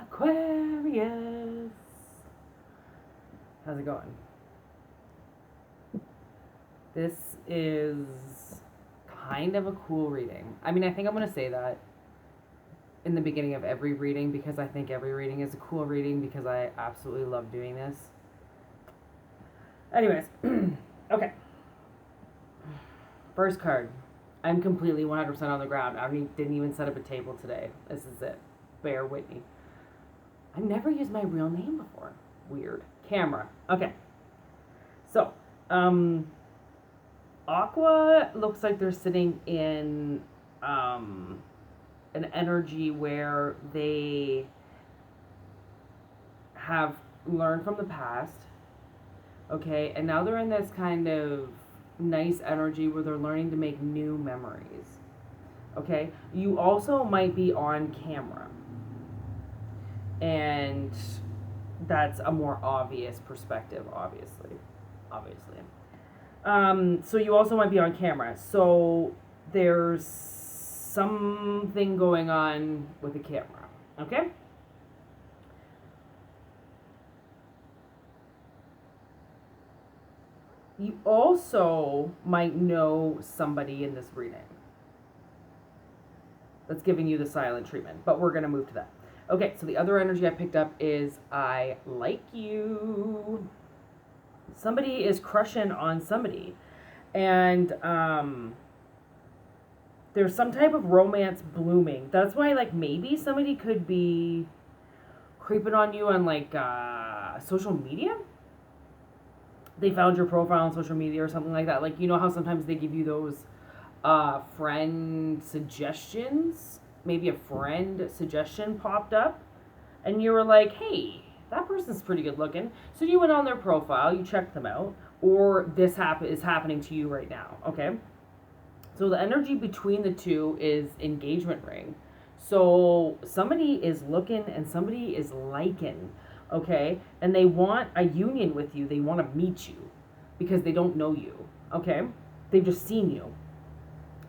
Aquarius. How's it going? This is kind of a cool reading. I mean, I think I'm going to say that in the beginning of every reading because I think every reading is a cool reading because I absolutely love doing this. Anyways, okay. First card. I'm completely 100% on the ground. I didn't even set up a table today. This is it. Bear with me. I've never used my real name before. Weird. Camera. Okay. So, Aqua looks like they're sitting in an energy where they have learned from the past. Okay, and now they're in this kind of nice energy where they're learning to make new memories. Okay, you also might be on camera, and that's a more obvious perspective, obviously. So you also might be on camera. So there's something going on with the camera. Okay? You also might know somebody in this reading that's giving you the silent treatment, but we're going to move to that. Okay, so the other energy I picked up is I like you. Somebody is crushing on somebody. And there's some type of romance blooming. That's why, like, maybe somebody could be creeping on you on, like, social media. They found your profile on social media or something like that. Like, you know how sometimes they give you those friend suggestions? Maybe a friend suggestion popped up. And you were like, hey, that person's pretty good looking. So you went on their profile, you checked them out. Or this is happening to you right now, okay? So the energy between the two is engagement ring. So somebody is looking and somebody is liking, okay? And they want a union with you. They want to meet you because they don't know you, okay? They've just seen you.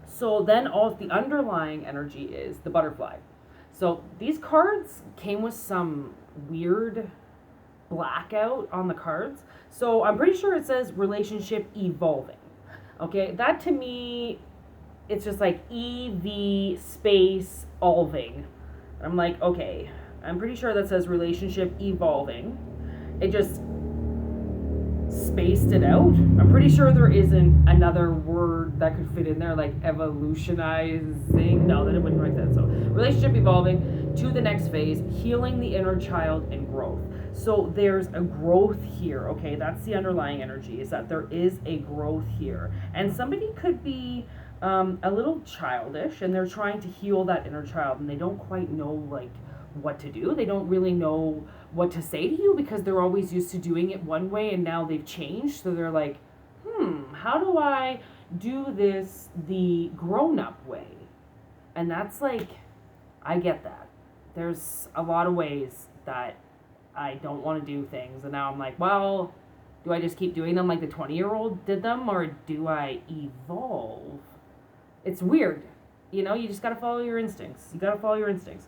So then all the underlying energy is the butterfly. So these cards came with some weird blackout on the cards. So I'm pretty sure it says relationship evolving. Okay, that to me, it's just like EV space evolving. I'm like, okay, I'm pretty sure that says relationship evolving. It just spaced it out. I'm pretty sure there isn't another word that could fit in there, like evolutionizing. No, that it wouldn't like that. So relationship evolving to the next phase, healing the inner child and growth. So there's a growth here, okay? That's the underlying energy, is that there is a growth here. And somebody could be a little childish and they're trying to heal that inner child and they don't quite know, like, what to do. They don't really know what to say to you because they're always used to doing it one way and now they've changed. So they're like, how do I do this the grown-up way? And that's like, I get that. There's a lot of ways that I don't want to do things. And now I'm like, well, do I just keep doing them like the 20-year-old did them, or do I evolve? It's weird. You know, you just got to follow your instincts. You got to follow your instincts.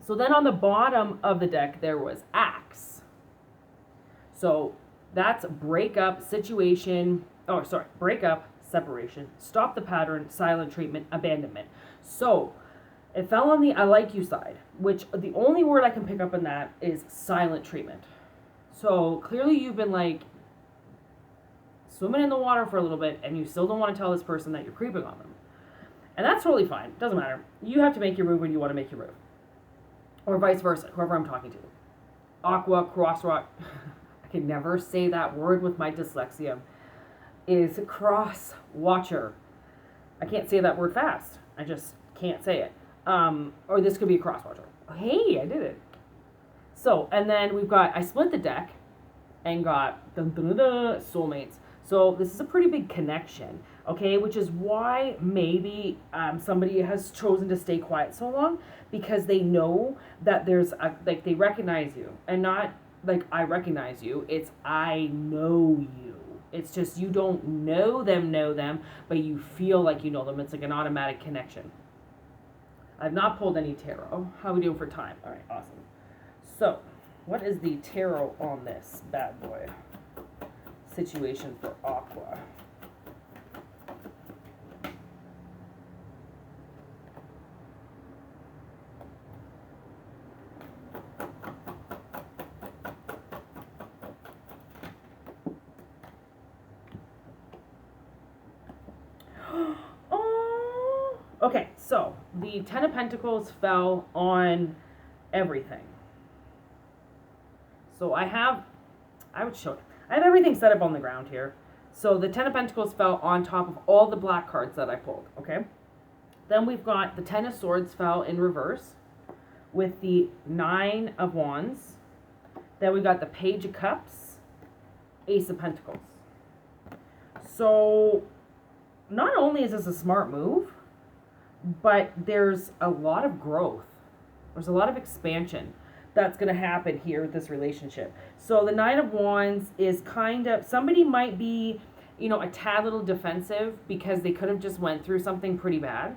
So then on the bottom of the deck, there was axe. So that's breakup, situation. Oh, sorry. Breakup, separation, stop the pattern, silent treatment, abandonment. So it fell on the I like you side, which the only word I can pick up in that is silent treatment. So clearly you've been like swimming in the water for a little bit and you still don't want to tell this person that you're creeping on them. And that's totally fine. Doesn't matter. You have to make your move when you want to make your move. Or vice versa, whoever I'm talking to. Aqua, crossrock, I can never say that word with my dyslexia, is cross watcher. I can't say that word fast. I just can't say it. Or this could be a cross watcher. Hey, I did it. So, and then we've got, I split the deck and got soulmates. So this is a pretty big connection, okay? Which is why maybe somebody has chosen to stay quiet so long, because they know that there's a, like, they recognize you, and not like I recognize you. It's I know you. It's just you don't know them, but you feel like you know them. It's like an automatic connection. I've not pulled any tarot. How are we doing for time? All right, awesome. So, what is the tarot on this bad boy? Situation for Aqua. Oh, okay, so the Ten of Pentacles fell on everything. So I have everything set up on the ground here. So the Ten of Pentacles fell on top of all the black cards that I pulled, okay? Then we've got the Ten of Swords fell in reverse with the Nine of Wands. Then we got the Page of Cups, Ace of Pentacles. So not only is this a smart move, but there's a lot of growth. There's a lot of expansion that's going to happen here with this relationship. So the Nine of Wands is kind of, somebody might be, you know, a tad little defensive because they could have just went through something pretty bad,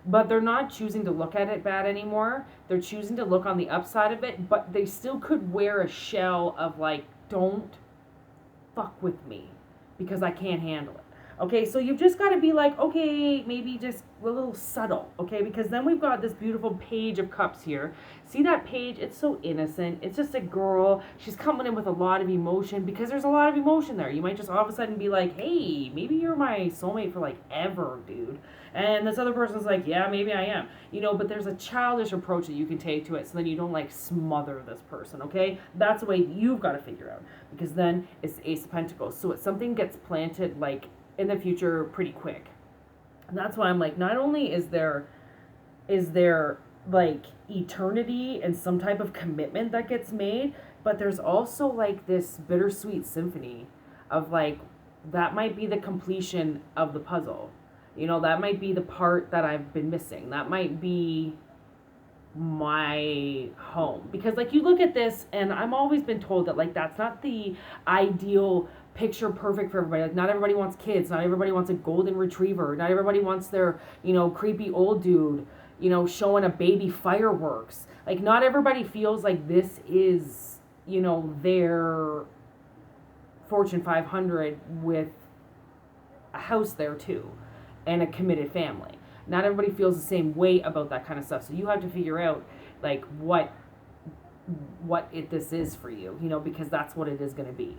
but they're not choosing to look at it bad anymore. They're choosing to look on the upside of it, but they still could wear a shell of like, don't fuck with me because I can't handle it. Okay, so you've just got to be like, okay, maybe just a little subtle, okay? Because then we've got this beautiful Page of Cups here. See that page? It's so innocent. It's just a girl. She's coming in with a lot of emotion because there's a lot of emotion there. You might just all of a sudden be like, hey, maybe you're my soulmate for like ever, dude. And this other person's like, yeah, maybe I am. You know, but there's a childish approach that you can take to it so then you don't like smother this person, okay? That's the way you've got to figure out. Because then it's the Ace of Pentacles. So it's something gets planted like in the future pretty quick. And that's why I'm like, not only is there like eternity and some type of commitment that gets made, but there's also like this bittersweet symphony of like, that might be the completion of the puzzle. You know, that might be the part that I've been missing. That might be my home. Because like you look at this, and I've always been told that like that's not the ideal picture perfect for everybody. Like not everybody wants kids, not everybody wants a golden retriever, not everybody wants their, you know, creepy old dude, you know, showing a baby fireworks. Like not everybody feels like this is, you know, their Fortune 500 with a house there too and a committed family. Not everybody feels the same way about that kind of stuff. So you have to figure out like what this is for you, you know, because that's what it is going to be.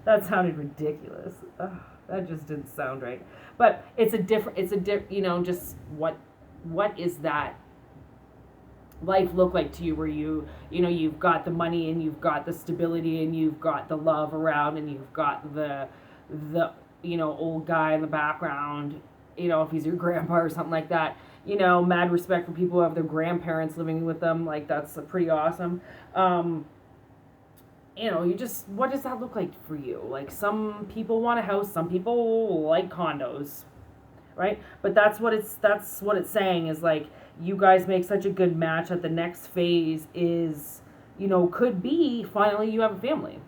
That sounded ridiculous. Ugh, that just didn't sound right. But it's a different, you know, just what is that life look like to you where you know, you've got the money and you've got the stability and you've got the love around and you've got the you know, old guy in the background, you know, if he's your grandpa or something like that, you know, mad respect for people who have their grandparents living with them. Like that's pretty awesome. You know, you just, what does that look like for you? Like some people want a house, some people like condos, right? But that's what it's saying is like, you guys make such a good match that the next phase is, you know, could be finally you have a family.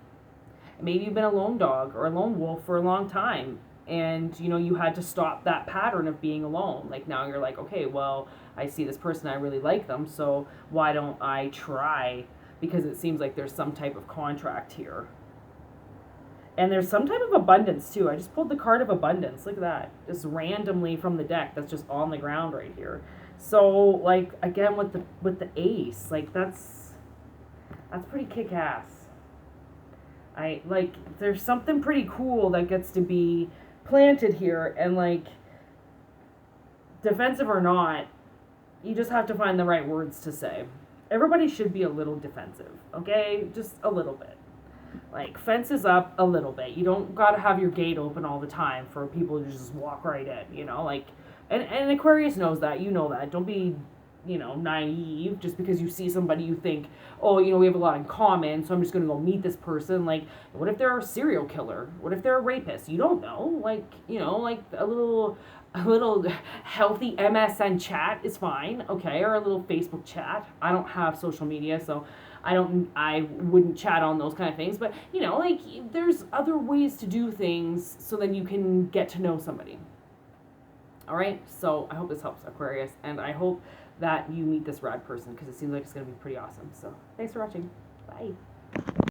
Maybe you've been a lone dog or a lone wolf for a long time and, you know, you had to stop that pattern of being alone. Like now you're like, okay, well, I see this person, I really like them, so why don't I try? Because it seems like there's some type of contract here. And there's some type of abundance too. I just pulled the card of abundance. Look at that. Just randomly from the deck. That's just on the ground right here. So like again with the ace, like that's pretty kick-ass. I like, there's something pretty cool that gets to be planted here, and like defensive or not, you just have to find the right words to say. Everybody should be a little defensive, okay? Just a little bit. Like, fences up a little bit. You don't got to have your gate open all the time for people to just walk right in, you know? Like, and Aquarius knows that. You know that. Don't be, you know, naive just because you see somebody you think, oh, you know, we have a lot in common, so I'm just going to go meet this person. Like, what if they're a serial killer? What if they're a rapist? You don't know. Like, you know, like a little healthy MSN chat is fine, okay, or a little Facebook chat. I don't have social media, so I wouldn't chat on those kind of things, but you know, like there's other ways to do things so then you can get to know somebody. All right, so I hope this helps, Aquarius, and I hope that you meet this rad person because it seems like it's going to be pretty awesome. So thanks for watching. Bye.